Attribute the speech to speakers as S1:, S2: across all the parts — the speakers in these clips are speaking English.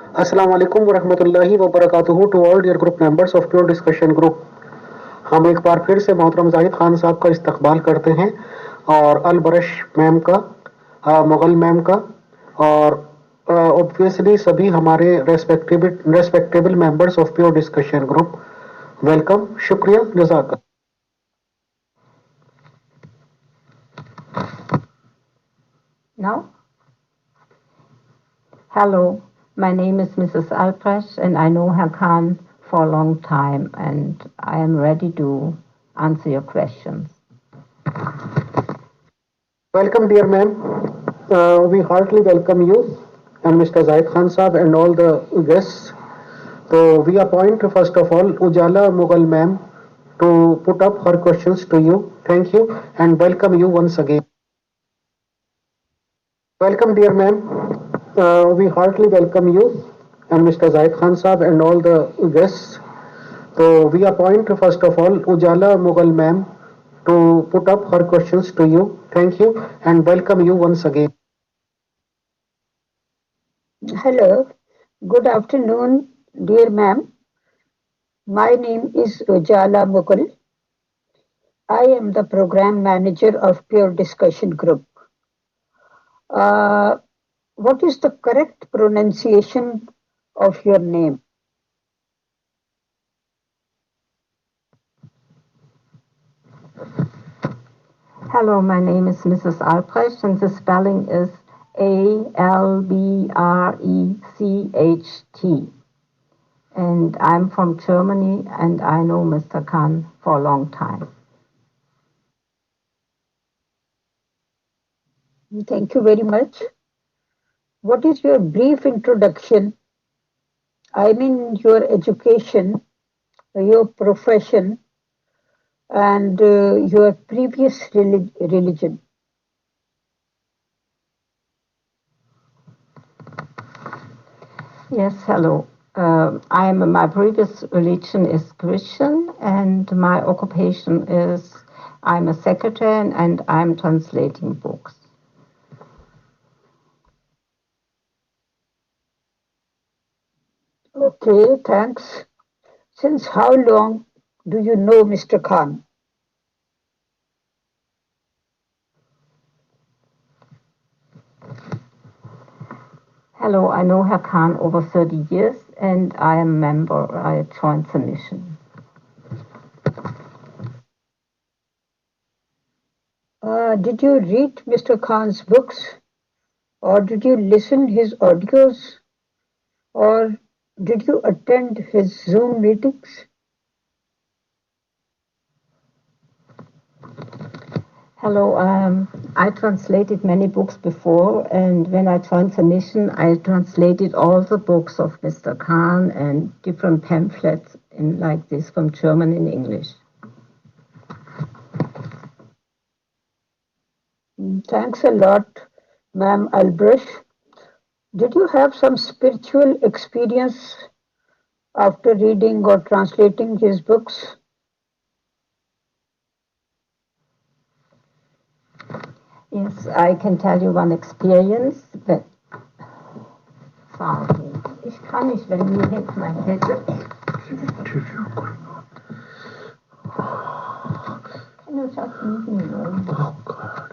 S1: अस्सलाम वालेकुम वरहमतुल्लाहि वबरकातुहू to all dear group members of pure discussion group. हम एक बार फिर से मोहतरम जाहिद खान साहब का इस्तकबाल करते हैं और अल बरश मैम का, मुगल मैम का, और ऑब्वियसली सभी हमारे respectable members of pure discussion group. Welcome, शुक्रिया, जज़ाक।
S2: Now, hello, my name is Mrs. Albrecht, and I know Herr Khan for a long time, and I am ready to answer your questions.
S1: Welcome, dear ma'am. We heartily welcome you and Mr. Zaid Khan Saab and all the guests. So we appoint first of all Ujala Mughal ma'am to put up her questions to you. Thank you and welcome you once again. Welcome, dear ma'am. We heartily welcome you and Mr. Zaid Khan Saab and all the guests. So we appoint first of all Ujala Mughal ma'am to put up her questions to you. Thank you and welcome you once again.
S3: Hello, good afternoon, dear ma'am. My name is Ujala Mughal. I am the program manager of Pure Discussion Group. Uh, what is the correct pronunciation of your name?
S2: Hello, my name is Mrs. Albrecht, and the spelling is Albrecht. And I'm from Germany, and I know Mr. Khan for a long time.
S3: Thank you very much. What is your brief introduction? I mean, your education, your profession, and your previous religion.
S2: Yes, hello. My previous religion is Christian, and my occupation is I'm a secretary and I'm translating books.
S3: Okay, thanks. Since how long do you know Mr. Khan?
S2: Hello, I know Herr Khan over 30 years, and I am a member. I joined the mission.
S3: Did you read Mr. Khan's books, or did you listen his audios, or did you attend his Zoom meetings?
S2: Hello, I translated many books before, and when I joined the mission, I translated all the books of Mr. Khan and different pamphlets in like this from German and English.
S3: Thanks a lot, Ma'am Albrecht. Did you have some spiritual experience after reading or translating his books?
S2: Yes, I can tell you one experience. Sorry, ich kann nicht, wenn mir jetzt mein Zettel. Can you just leave me alone?
S1: Oh God.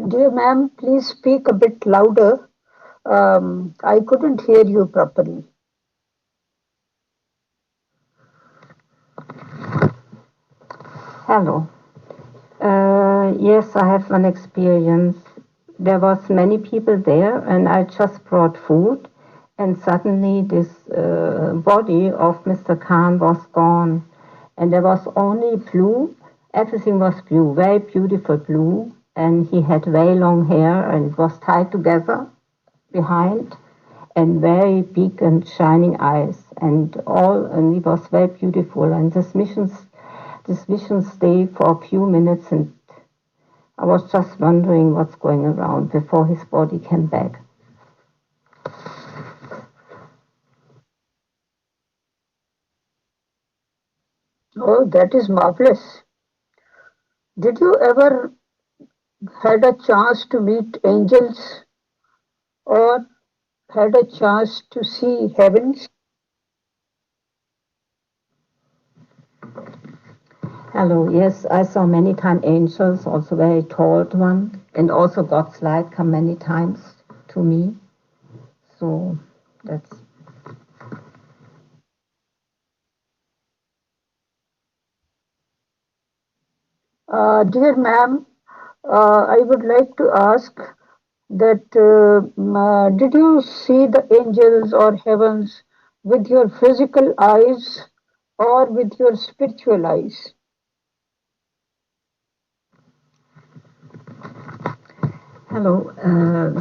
S3: Dear ma'am, please speak a bit louder. I couldn't hear you properly.
S2: Hello. Yes, I have an experience. There was many people there, and I just brought food, and suddenly this body of Mr. Khan was gone, and there was only blue. Everything was blue, very beautiful blue, and he had very long hair, and it was tied together behind, and very big and shining eyes, and he was very beautiful. And this mission stayed for a few minutes, and I was just wondering what's going around before his body came back.
S3: Oh, that is marvelous. Did you ever had a chance to meet angels or had a chance to see heavens?
S2: Hello, yes, I saw many times angels, also very tall one, and also God's light come many times to me. So that's
S3: Dear ma'am, I would like to ask that did you see the angels or heavens with your physical eyes or with your spiritual eyes?
S2: hello.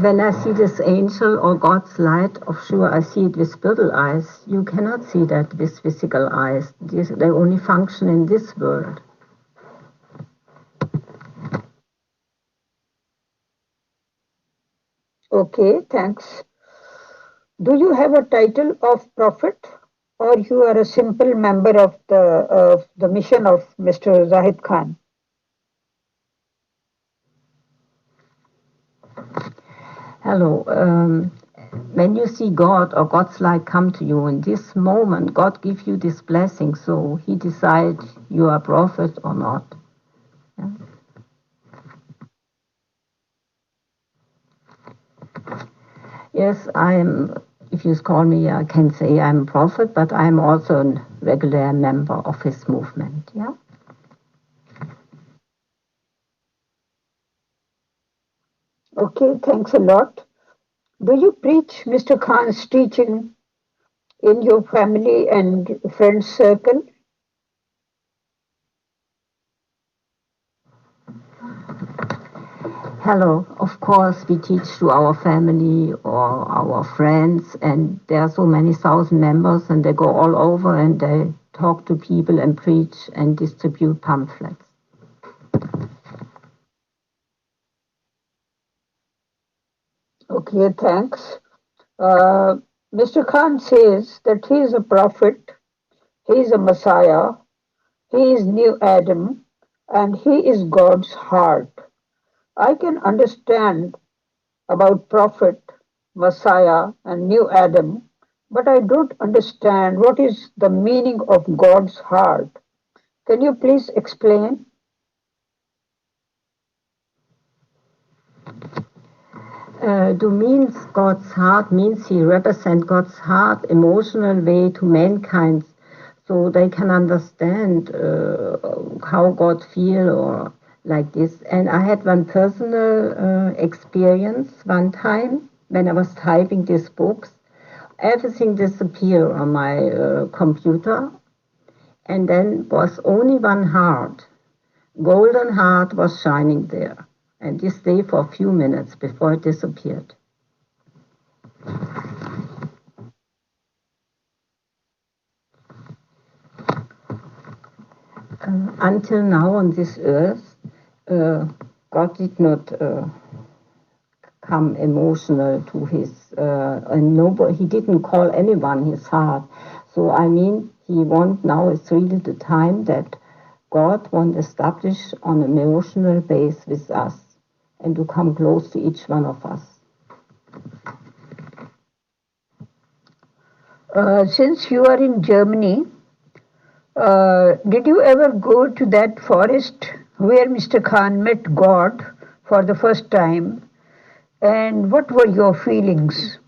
S2: When I see this angel or God's light, of sure I see it with spiritual eyes. You cannot see that with physical eyes. They only function in this world.
S3: Okay, thanks. Do you have a title of prophet or you are a simple member of the mission of Mr. Zahid Khan?
S2: Hello. When you see God or God's light come to you in this moment, God gives you this blessing, so He decides you are a prophet or not. Yeah. Yes, I am. If you call me, I can say I'm a prophet, but I'm also a regular member of His movement. Yeah.
S3: Okay, thanks a lot. Do you preach Mr. Khan's teaching in your family and friends circle?
S2: Hello. Of course, we teach to our family or our friends, and there are so many thousand members, and they go all over and they talk to people and preach and distribute pamphlets.
S3: Okay, thanks. Uh, Mr. Khan says that he is a prophet, he is a Messiah, he is New Adam, and he is God's heart. I can understand about prophet, Messiah, and New Adam, but I don't understand what is the meaning of God's heart. Can you please explain?
S2: Do means God's heart means He represents God's heart, emotional way to mankind, so they can understand how God feel or like this. And I had one personal experience one time when I was typing these books. Everything disappeared on my computer, and then was only one heart. Golden heart was shining there, and this stayed for a few minutes before it disappeared. Until now on this earth, uh, God did not come emotional to his, and nobody, he didn't call anyone his heart. So I mean, he want now is really the time that God want to establish on an emotional base with us and to come close to each one of us.
S3: Since you are in Germany, did you ever go to that forest where Mr. Khan met God for the first time? And what were your feelings?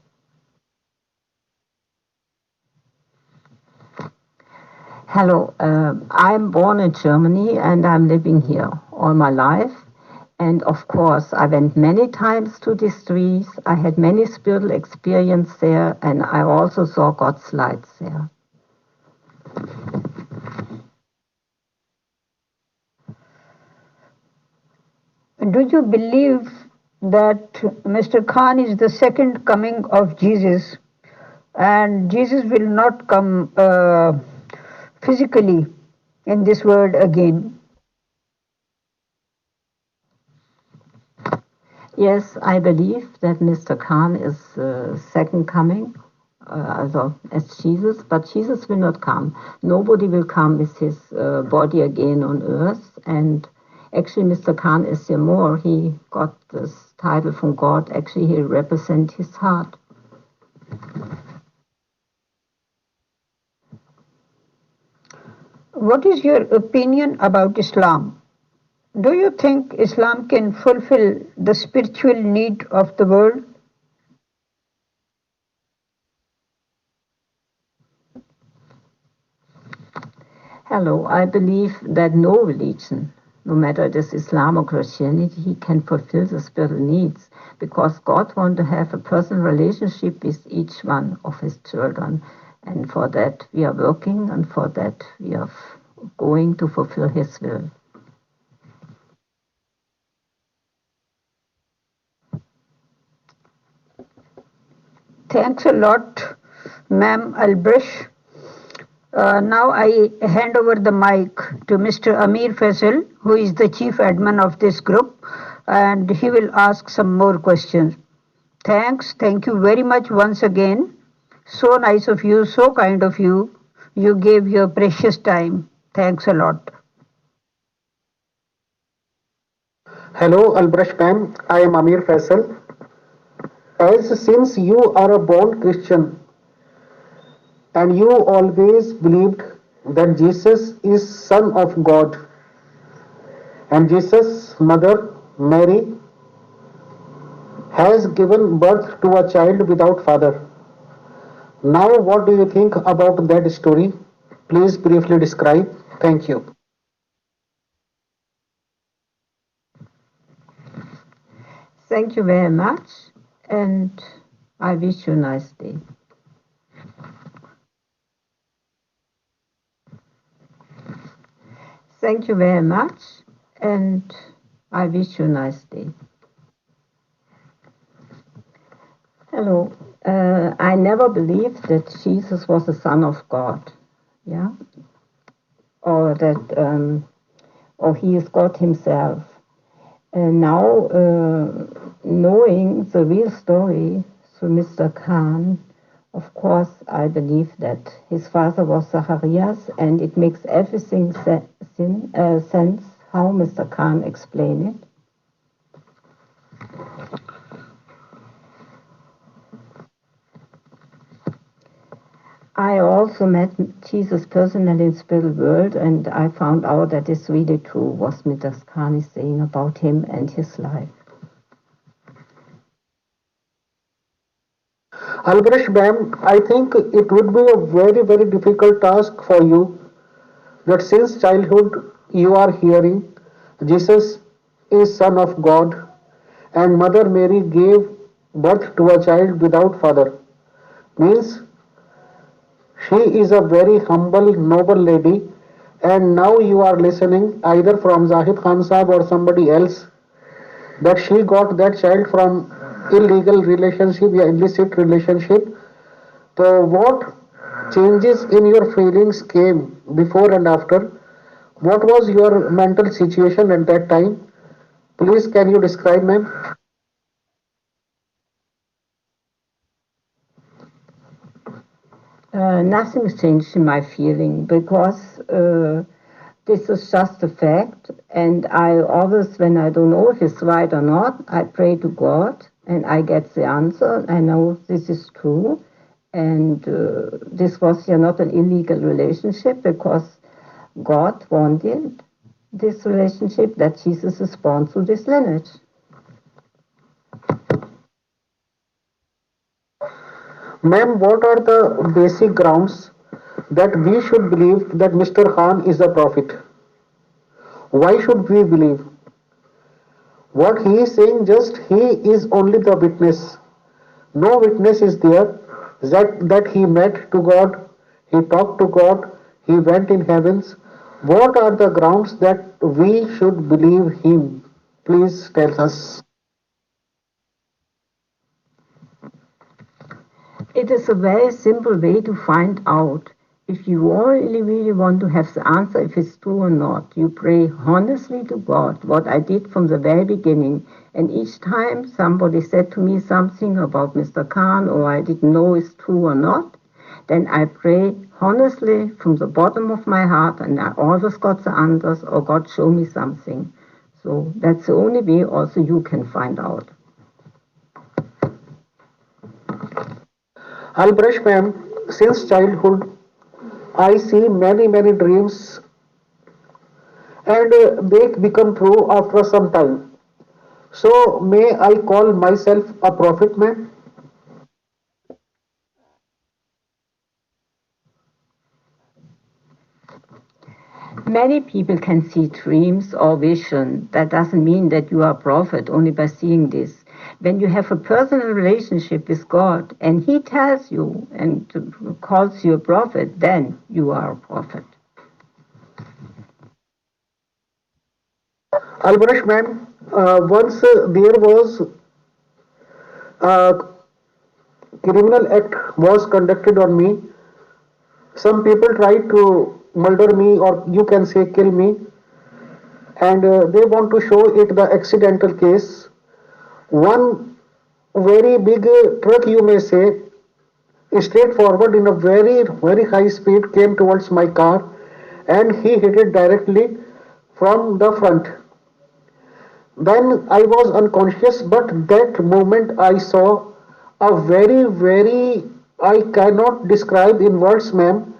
S2: Hello, I'm born in Germany and I'm living here all my life. And of course, I went many times to these trees. I had many spiritual experience there, and I also saw God's lights there.
S3: Do you believe that Mr. Khan is the second coming of Jesus and Jesus will not come physically in this world again?
S2: Yes, I believe that Mr. Khan is second coming, as Jesus, but Jesus will not come. Nobody will come with his body again on earth, and Actually, Mr. Khan is here more. He got this title from God. Actually, he represents his heart.
S3: What is your opinion about Islam? Do you think Islam can fulfill the spiritual need of the world?
S2: Hello, I believe that no religion, no matter it is Islam or Christianity, can fulfill the spiritual needs because God wants to have a personal relationship with each one of his children. And for that we are working, and for that we are going to fulfill his will.
S3: Thanks a lot, Ma'am Albrecht. Now I hand over the mic to Mr. Amir Faisal, who is the chief admin of this group, and he will ask some more questions. Thanks. Thank you very much once again. So nice of you, so kind of you. You gave your precious time. Thanks a lot.
S1: Hello, Albrecht ma'am. I am Amir Faisal. As since you are a born Christian and you always believed that Jesus is Son of God and Jesus' mother Mary has given birth to a child without father. Now, what do you think about that story? Please briefly describe. Thank you.
S2: Thank you very much, and I wish you a nice day. Thank you very much, and I wish you a nice day. Hello. I never believed that Jesus was the Son of God, yeah, or that, or he is God Himself. Now, knowing the real story through Mr. Khan, of course, I believe that his father was Zacharias, and it makes everything sense how Mr. Khan explained it. I also met Jesus personally in spiritual world, and I found out that it's really true what Mr. Khan is saying about him and his life.
S1: Albrecht ma'am, I think it would be a very, very difficult task for you that since childhood you are hearing Jesus is Son of God and Mother Mary gave birth to a child without father. Means she is a very humble, noble lady, and now you are listening either from Zahid Khan Saab or somebody else that she got that child from illegal relationship, yeah, illicit relationship. So, what changes in your feelings came before and after? What was your mental situation at that time? Please, can you describe, ma'am?
S2: Nothing's changed in my feeling because this is just a fact, and I always, when I don't know if it's right or not, I pray to God and I get the answer. I know this is true, and this was yeah not an illegal relationship because God wanted this relationship that Jesus is born through this lineage.
S1: Ma'am, what are the basic grounds that we should believe that Mr. Khan is a prophet? Why should we believe? What he is saying, just he is only the witness. No witness is there that he met to God, he talked to God, he went in heavens. What are the grounds that we should believe him? Please tell us.
S2: It is a very simple way to find out if you really want to have the answer if it's true or not. You pray honestly to God, what I did from the very beginning. And each time somebody said to me something about Mr. Khan or I didn't know it's true or not, then I pray honestly from the bottom of my heart and I always got the answers or God show me something. So that's the only way also you can find out.
S1: Albrecht, ma'am, since childhood, I see many dreams and they become true after some time. So, may I call myself a prophet, ma'am?
S2: Many people can see dreams or vision. That doesn't mean that you are a prophet only by seeing this. When you have a personal relationship with God and He tells you and calls you a prophet, then you are a prophet.
S1: Albrecht, ma'am, once there was a criminal act was conducted on me. Some people tried to murder me, or you can say kill me, and they want to show it the accidental case. One very big truck, you may say, straightforward in a very high speed came towards my car, and he hit it directly from the front. Then I was unconscious, but that moment I saw a very, I cannot describe in words, ma'am,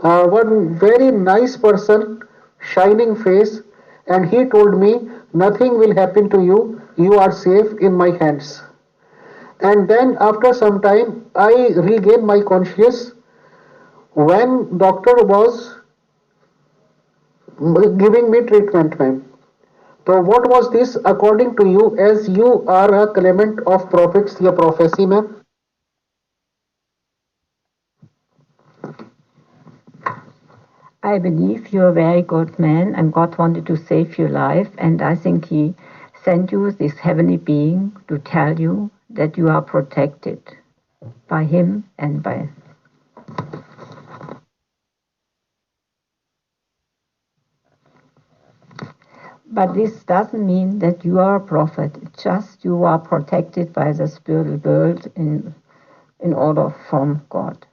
S1: one very nice person, shining face, and he told me, nothing will happen to you, you are safe in my hands. And then after some time, I regained my conscious when doctor was giving me treatment, ma'am. So what was this according to you, as you are a claimant of prophets, your prophecy, ma'am?
S2: I believe you're a very good man and God wanted to save your life, and I think He sent you this heavenly being to tell you that you are protected by Him and by. But this doesn't mean that you are a prophet. It's just you are protected by the spiritual world in order from God.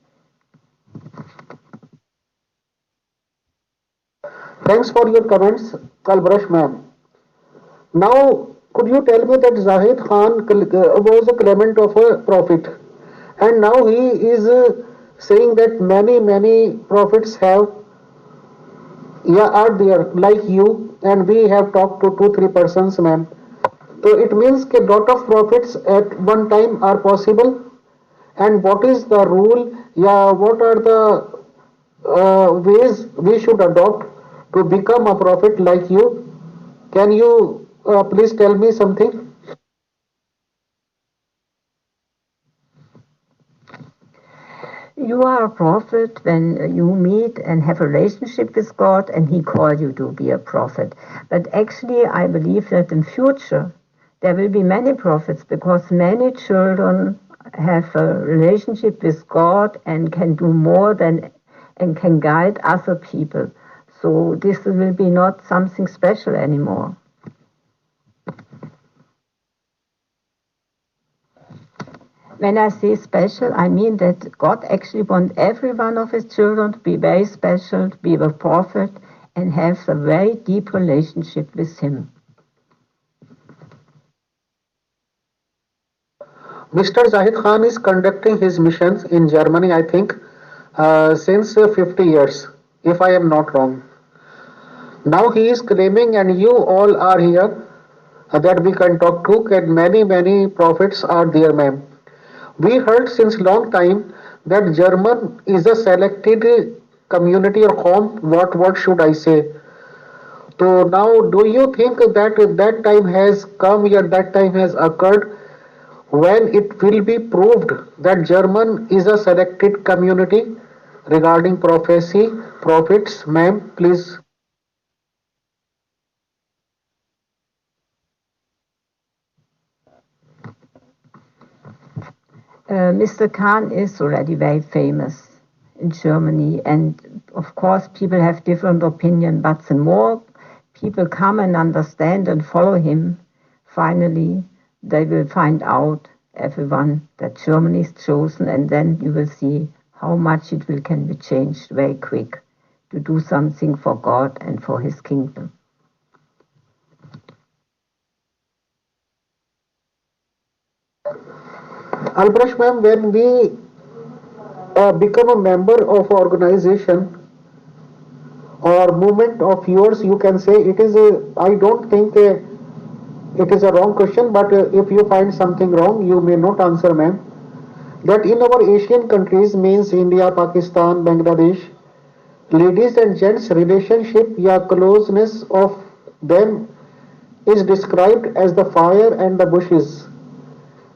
S1: Thanks for your comments, Kalbrush, ma'am. Now, could you tell me that Zahid Khan was a claimant of a prophet, and now he is saying that many prophets have, yeah, are there like you, and we have talked to 2 3 persons, ma'am. So it means that lot of prophets at one time are possible. And what is the rule? Yeah, what are the ways we should adopt to become a prophet like you? Can you please tell me something?
S2: You are a prophet when you meet and have a relationship with God and He called you to be a prophet. But actually, I believe that in future there will be many prophets because many children have a relationship with God and can do more than and can guide other people. So this will be not something special anymore. When I say special, I mean that God actually wants every one of His children to be very special, to be a prophet, and have a very deep relationship with Him.
S1: Mr. Zahid Khan is conducting his missions in Germany, I think, since 50 years, if I am not wrong. Now he is claiming, and you all are here, that we can talk to, and many prophets are there, ma'am. We heard since long time that German is a selected community or home. What should I say? So now, do you think that that time has come, or that time has occurred when it will be proved that German is a selected community regarding prophecy, prophets, ma'am? Please.
S2: Mr. Khan is already very famous in Germany, and of course, people have different opinion. But the more people come and understand and follow him, finally, they will find out everyone that Germany is chosen, and then you will see how much it will can be changed very quick to do something for God and for His kingdom.
S1: Albrash ma'am, when we become a member of organization or movement of yours, you can say it is a, I don't think it is a wrong question, but if you find something wrong, you may not answer, ma'am. That in our Asian countries means India, Pakistan, Bangladesh, ladies and gents relationship या closeness of them is described as the fire and the bushes.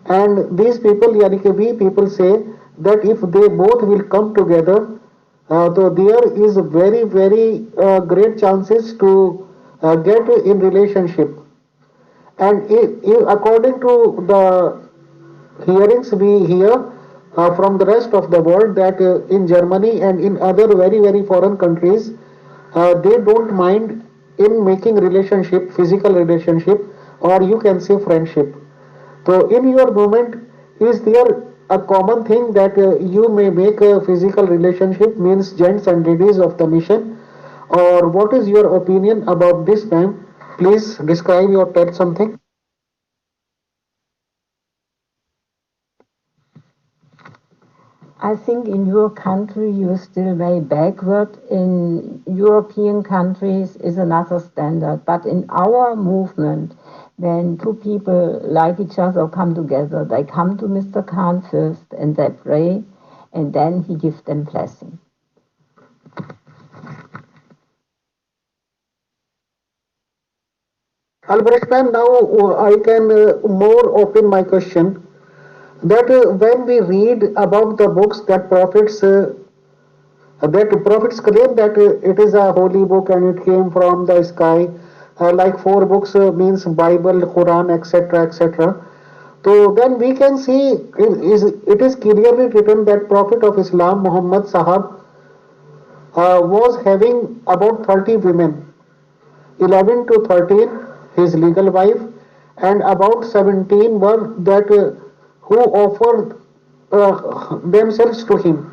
S1: And these people, yani कि we people say that if they both will come together, so there is very very great chances to get in relationship. And according to the hearings we hear from the rest of the world that in Germany and in other very very foreign countries, they don't mind in making relationship, physical relationship, or you can say friendship. So in your movement, is there a common thing that you may make a physical relationship means gents and ladies of the mission, or what is your opinion about this, ma'am? Please describe or tell something.
S2: I think in your country you're still very backward. In European countries is another standard. But in our movement, when two people like each other come together, they come to Mr. Khan first and they pray and then he gives them blessing.
S1: Albrecht ma'am, now I can more open my question that when we read about the books that prophets claim that it is a holy book and it came from the sky, like four books means Bible, Quran, etc., etc. So then we can see it is clearly written that Prophet of Islam Muhammad Sahab was having about 30 women, 11 to 13 his legal wife, and about 17 were that who offered themselves to him.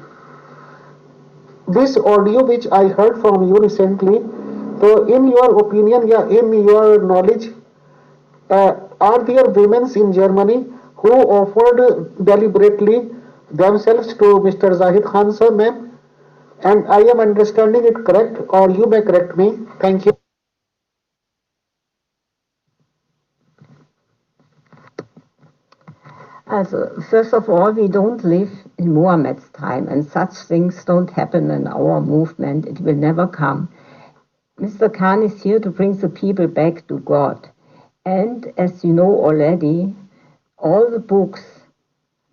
S1: This audio which I heard from you recently, so in your opinion, yeah, in your knowledge, are there women in Germany who offered deliberately themselves to Mr. Zahid Khan, sir, ma'am? And I am understanding it correct, or you may correct me. Thank you.
S2: First of all, we don't live in Muhammad's time, and such things don't happen in our movement. It will never come. Mr. Khan is here to bring the people back to God. And as you know already, all the books,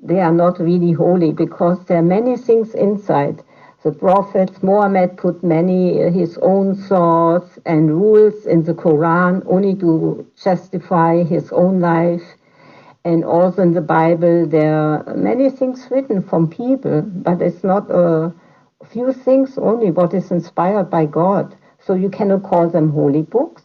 S2: they are not really holy because there are many things inside. The prophets, Muhammad put many his own thoughts and rules in the Quran only to justify his own life. And also in the Bible, there are many things written from people, but it's not a few things only what is inspired by God. So you cannot call them holy books.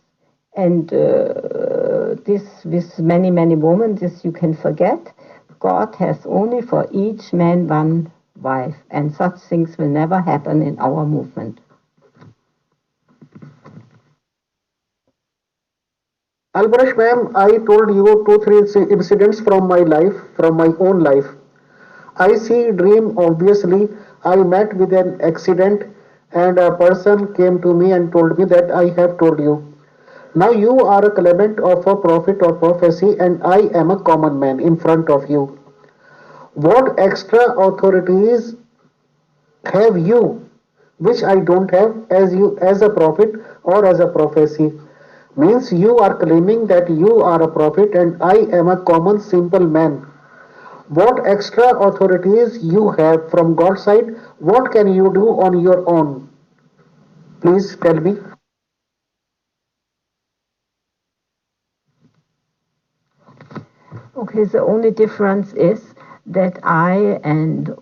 S2: And this, with many, many women, this you can forget. God has only for each man one wife, and such things will never happen in our movement.
S1: Albrecht, ma'am, I told you two, three incidents from my life, from my own life. I see dream obviously. I met with an accident and a person came to me and told me that I have told you. Now you are a claimant of a prophet or prophecy and I am a common man in front of you. What extra authorities have you which I don't have as you as a prophet or as a prophecy? Means you are claiming that you are a prophet and I am a common simple man. What extra authorities you have from God's side? What can you do on your own? Please tell me.
S2: Okay, the only difference is that I and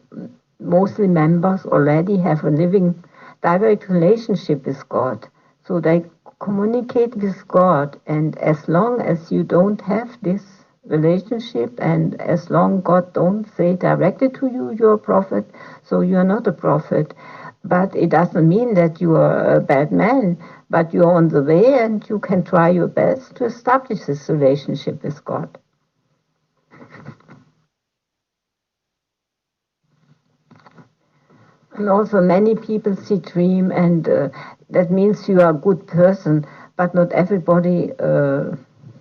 S2: mostly members already have a living direct relationship with God. So they communicate with God, and as long as you don't have this relationship and as long God don't say directly to you you're a prophet, so you're not a prophet. But it doesn't mean that you are a bad man, but you're on the way and you can try your best to establish this relationship with God. And also, many people see dream, and that means you are a good person, but not everybody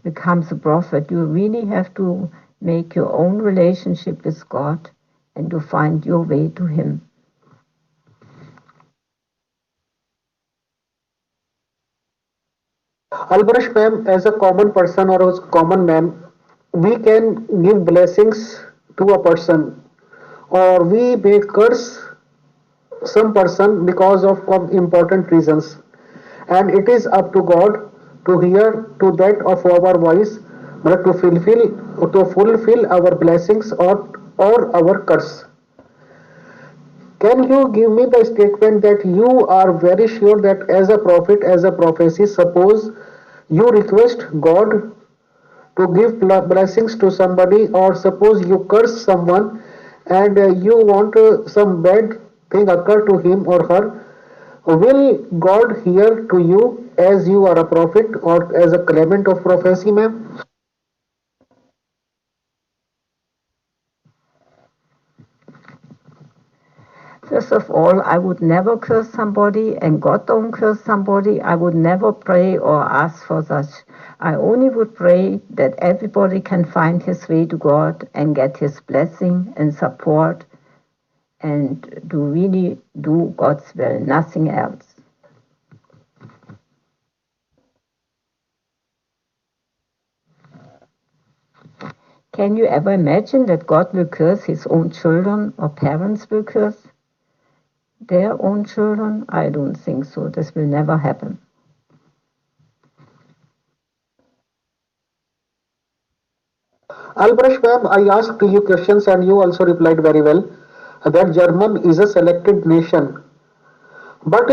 S2: becomes a prophet. You really have to make your own relationship with God and to find your way to Him.
S1: Albrecht ma'am, as a common person or as a common man, we can give blessings to a person or we may curse some person because of important reasons. And it is up to God to hear to that of our voice, but to fulfill our blessings or our curse. Can you give me the statement that you are very sure that as a prophet, as a prophecy, suppose you request God to give blessings to somebody, or suppose you curse someone and you want some bad thing occur to him or her, will God hear to you as you are a prophet or as a claimant of prophecy, ma'am?
S2: First of all, I would never curse somebody, and God don't curse somebody. I would never pray or ask for such. I only would pray that everybody can find his way to God and get his blessing and support and to really do God's will, nothing else. Can you ever imagine that God will curse his own children or parents will curse their own children? I don't think so. This will never happen.
S1: Albrecht ma'am, I asked you questions and you also replied very well that German is a selected nation. But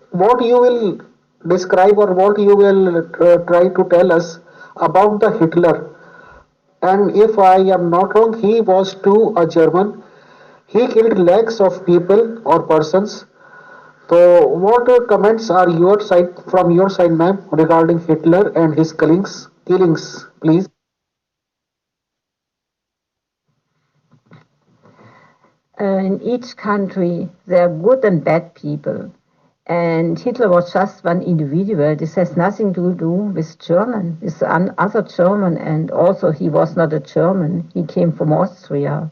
S1: what you will describe or what you will try to tell us about the Hitler, and if I am not wrong, he was too a German. He killed lakhs of people or persons. So, what comments are your side from your side, ma'am, regarding Hitler and his killings? Killings, please.
S2: In each country, there are good and bad people. And Hitler was just one individual. This has nothing to do with German, with other German. And also, he was not a German. He came from Austria.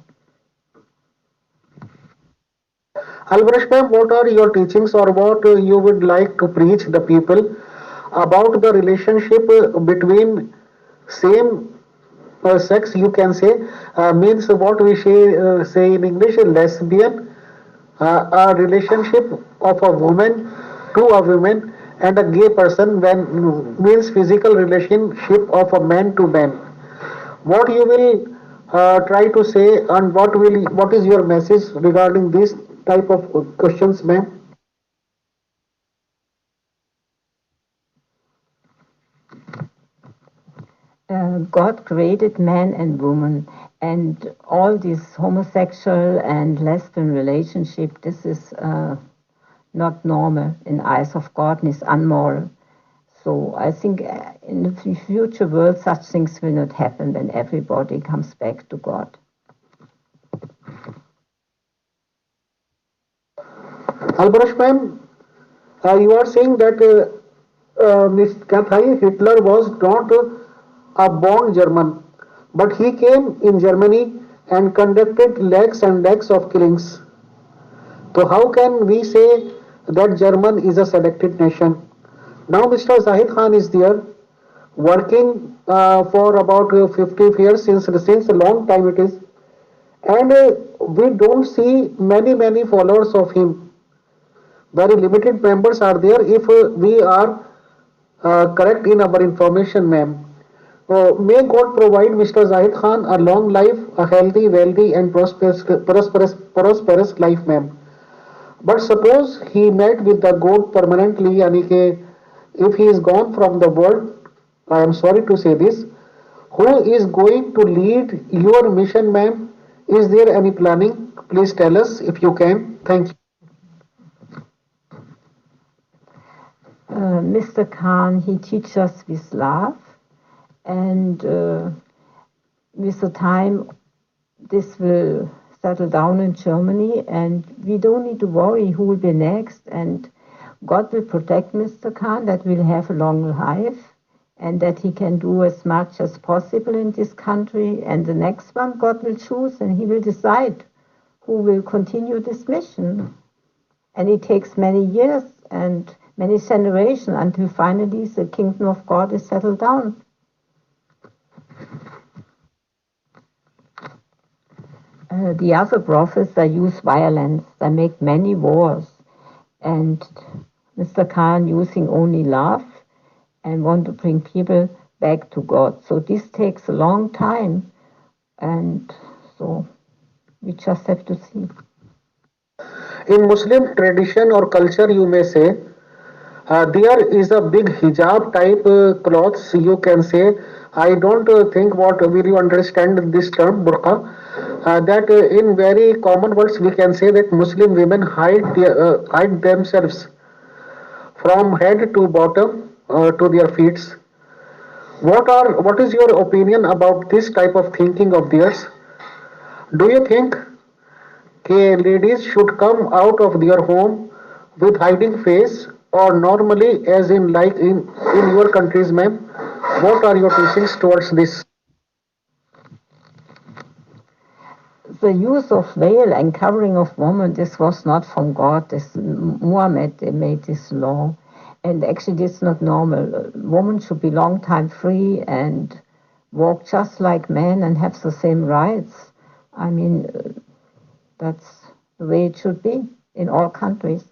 S1: Albrecht ma'am, what are your teachings or what you would like to preach the people about the relationship between same sex, you can say, means what we say in English, lesbian, a relationship of a woman to a woman and a gay person when means physical relationship of a man to man. What you will try to say and what is your message regarding this type of questions, ma'am?
S2: God created man and woman, and all this homosexual and lesbian relationship, this is not normal in eyes of God and is unmoral. So I think in the future world, such things will not happen when everybody comes back to God.
S1: Albrecht ma'am, you are saying that Miss Kathai Hitler was not a born German, but he came in Germany and conducted lakhs and lakhs of killings. So how can we say that German is a selected nation? Now Mr. Zahid Khan is there working for about 50 years since a long time it is, and we don't see many followers of him. Very limited members are there if we are correct in our information, ma'am. May God provide Mr. Zahid Khan a long life, a healthy, wealthy, and prosperous life, ma'am. But suppose he met with the God permanently, yani ke, if he is gone from the world, I am sorry to say this, who is going to lead your mission, ma'am? Is there any planning? Please tell us if you can. Thank you.
S2: Mr. Khan, he teaches us with love, and with the time, this will settle down in Germany, and we don't need to worry who will be next. And God will protect Mr. Khan, that we'll have a long life, and that he can do as much as possible in this country. And the next one, God will choose, and he will decide who will continue this mission. And it takes many years and many generations until finally the kingdom of God is settled down. The other prophets, they use violence, they make many wars, and Mr. Khan using only love and want to bring people back to God. So this takes a long time, and so we just have to see.
S1: In Muslim tradition or culture, you may say, there is a big hijab type clothes, you can say. I don't think what will you understand this term, burqa. That in very common words, we can say that Muslim women hide themselves from head to bottom to their feet. What is your opinion about this type of thinking of theirs? Do you think ladies should come out of their home with hiding face or normally as in like in your countries, ma'am? What are your teachings towards this?
S2: The use of veil and covering of women, this was not from God. This Muhammad made this law, and actually it's not normal. Women should be long time free and walk just like men and have the same rights. I mean, that's the way it should be in all countries.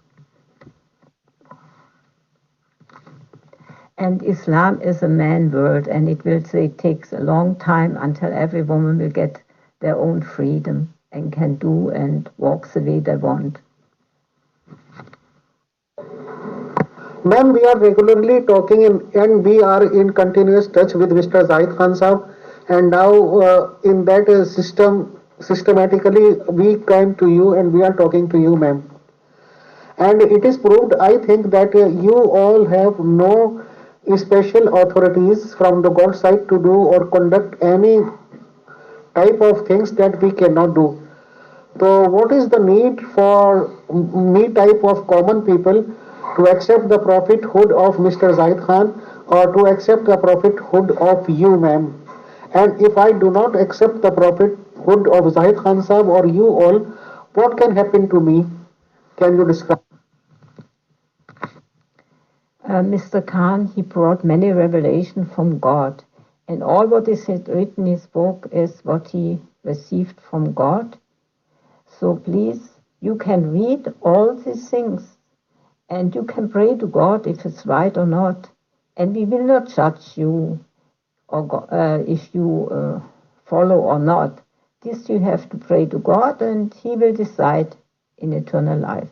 S2: And Islam is a man world, and it will say it takes a long time until every woman will get their own freedom and can do and walk the way they want.
S1: Ma'am, we are regularly talking and we are in continuous touch with Mr. Zahid Khan Saab, and now in that systematically we came to you and we are talking to you, ma'am. And it is proved, I think, that you all have no special authorities from the God side to do or conduct any type of things that we cannot do. So, what is the need for me type of common people to accept the prophethood of Mr. Zahid Khan or to accept the prophethood of you, ma'am? And if I do not accept the prophethood of Zahid Khan Sahab or you all, what can happen to me? Can you describe?
S2: Mr. Khan, he brought many revelations from God, and all what is written in his book is what he received from God. So please, you can read all these things, and you can pray to God if it's right or not, and we will not judge you or if you follow or not. This you have to pray to God, and He will decide in eternal life.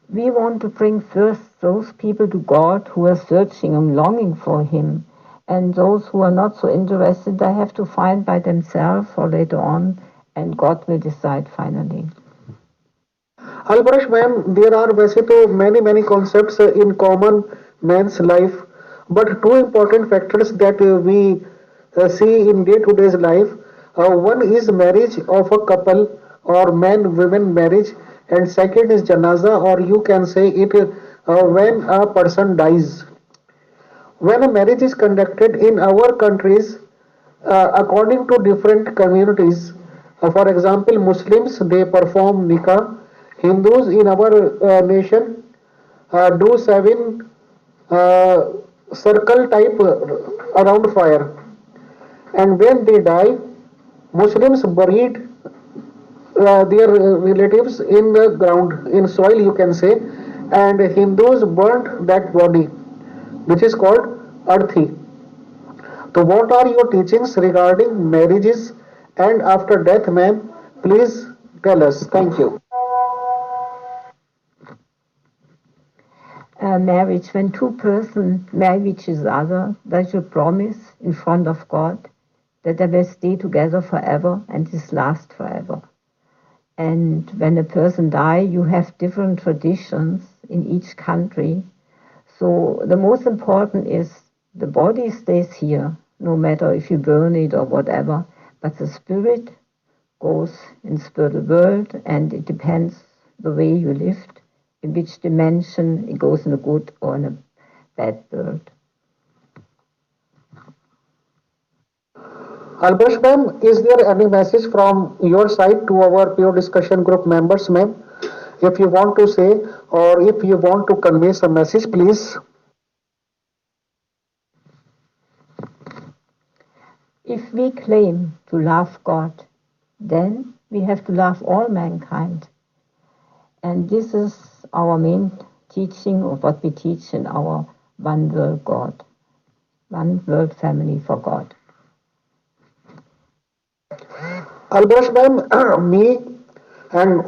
S2: We want to bring first those people to God who are searching and longing for Him, and those who are not so interested, they have to find by themselves or later on, and God will decide finally.
S1: Albrecht, ma'am, there are वैसे तो many concepts in common man's life, but two important factors that we see in day-to-day life. One is marriage of a couple or man-women marriage, and second is janaza, or you can say it when a person dies. When a marriage is conducted in our countries, according to different communities, for example, Muslims they perform nikah. Hindus in our nation do seven uh, circle type around fire, and when they die, Muslims buried their relatives in the ground, in soil, you can say, and Hindus burnt that body, which is called arthi. So, what are your teachings regarding marriages and after death, ma'am? Please tell us. Thank you.
S2: Marriage, when two persons marry each other, they should promise in front of God that they will stay together forever and this last forever. And when a person dies, you have different traditions in each country. So the most important is the body stays here, no matter if you burn it or whatever. But the spirit goes in spiritual world, and it depends the way you lived, in which dimension it goes, in a good or in a bad world.
S1: Alpesh ma'am, is there any message from your side to our pure discussion group members, ma'am? If you want to say or if you want to convey some message, please.
S2: If we claim to love God, then we have to love all mankind. And this is our main teaching, of what we teach in our One World God, One World Family for God.
S1: Alpesh ma'am, me and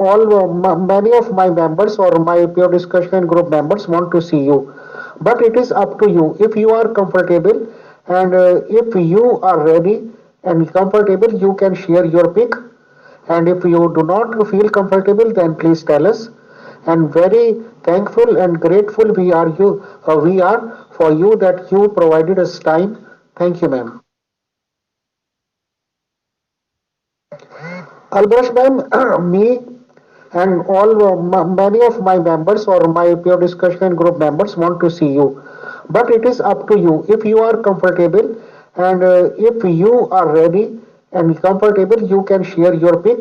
S1: many of my members or my pure discussion group members want to see you, but it is up to you. If you are comfortable and if you are ready and comfortable, you can share your pic, and if you do not feel comfortable, then please tell us. And very thankful and grateful we are for you that you provided us time. Thank you, ma'am. Albash ma'am, me and many of my members or my pure discussion group members want to see you, but it is up to you. If you are comfortable and if you are ready and comfortable, you can share your pic.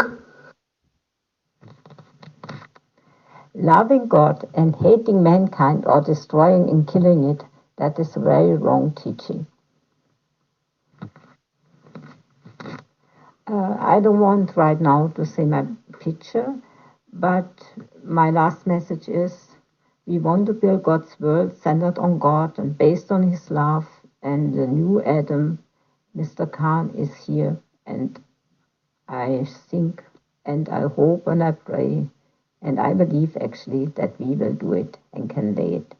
S2: Loving God and hating mankind or destroying and killing it, that is very wrong teaching. I don't want right now to say my picture, but my last message is we want to build God's world centered on God and based on His love, and the new Adam, Mr. Khan, is here. And I think and I hope and I pray and I believe actually that we will do it and can lay it.